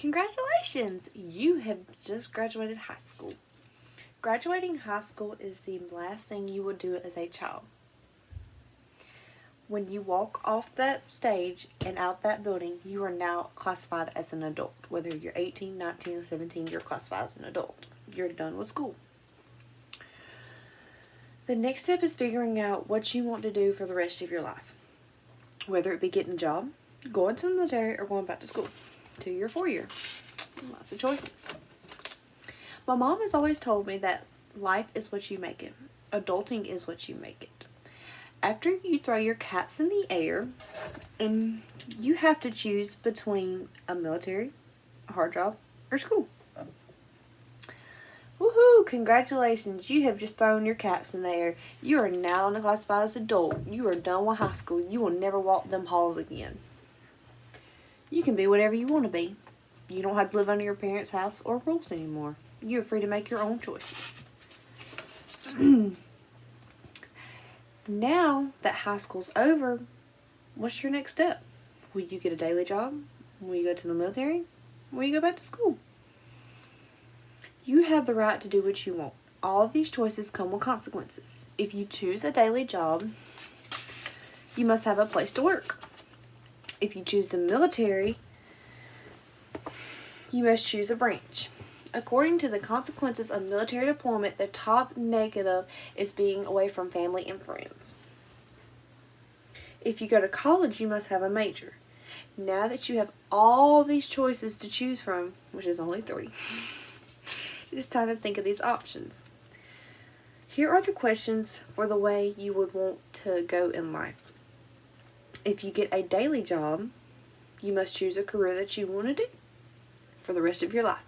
Congratulations! You have just graduated high school. Graduating high school is the last thing you will do as a child. When you walk off that stage and out that building, you are now classified as an adult. Whether you're 18, 19, or 17, you're classified as an adult. You're done with school. The next step is figuring out what you want to do for the rest of your life. Whether it be getting a job, going to the military, or going back to school. 2-year, 4-year. Lots of choices. My mom has always told me that life is what you make it. Adulting is what you make it. After you throw your caps in the air, and you have to choose between a military, a hard job, or school. Woohoo! Congratulations, you have just thrown your caps in the air. You are now classified as adult. You are done with high school. You will never walk them halls again. You can be whatever you want to be. You don't have to live under your parents' house or rules anymore. You're free to make your own choices. Now that high school's over, what's your next step? Will you get a daily job? Will you go to the military? Will you go back to school? You have the right to do what you want. All of these choices come with consequences. If you choose a daily job, you must have a place to work. If you choose the military, you must choose a branch. According to the consequences of military deployment, the top negative is being away from family and friends. If you go to college, you must have a major. Now that you have all these choices to choose from, which is only 3, it's time to think of these options. Here are the questions for the way you would want to go in life. If you get a daily job, you must choose a career that you want to do for the rest of your life.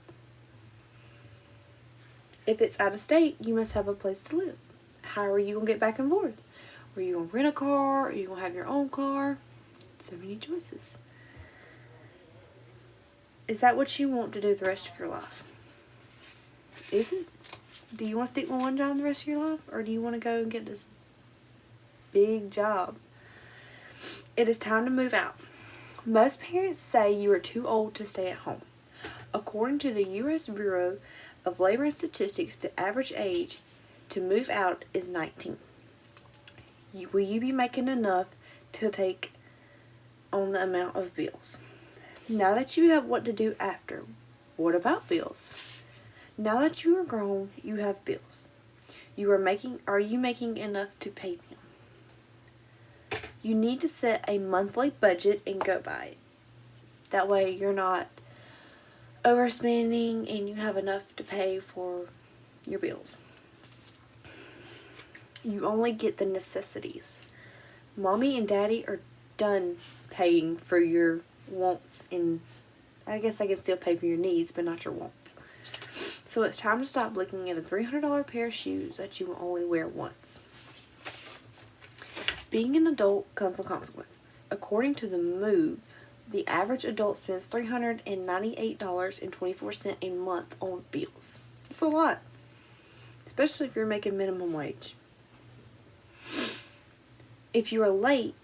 If it's out of state, you must have a place to live. How are you going to get back and forth? Are you going to rent a car? Are you going to have your own car? So many choices. Is that what you want to do the rest of your life? Is it? Do you want to stick with one job the rest of your life? Or do you want to go and get this big job? It is time to move out. Most parents say you are too old to stay at home. According to the U.S. Bureau of Labor and Statistics, the average age to move out is 19. Will you be making enough to take on the amount of bills? Now that you have what to do after, what about bills? Now that you are grown, you have bills. Are you making enough to pay them? You need to set a monthly budget and go by it. That way you're not overspending and you have enough to pay for your bills. You only get the necessities. Mommy and Daddy are done paying for your wants, and I guess I can still pay for your needs, but not your wants. So it's time to stop looking at a $300 pair of shoes that you will only wear once. Being an adult comes with consequences. According to The Move, the average adult spends $398.24 a month on bills. That's a lot, especially if you're making minimum wage. If you are late,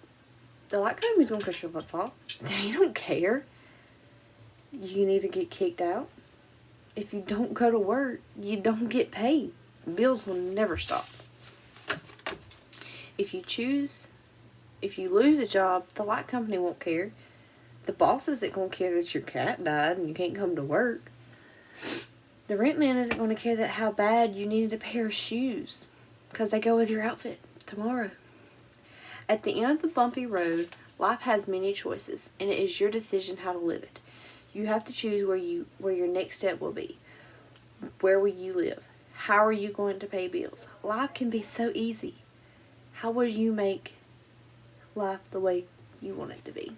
the light company's going to cut your butts off. They don't care. You need to get kicked out. If you don't go to work, you don't get paid. Bills will never stop. If you lose a job, the light company won't care. The boss isn't going to care that your cat died and you can't come to work. The rent man isn't going to care that how bad you needed a pair of shoes, because they go with your outfit tomorrow. At the end of the bumpy road, life has many choices, and it is your decision how to live it. You have to choose where your next step will be. Where will you live? How are you going to pay bills? Life can be so easy. How would you make life the way you want it to be?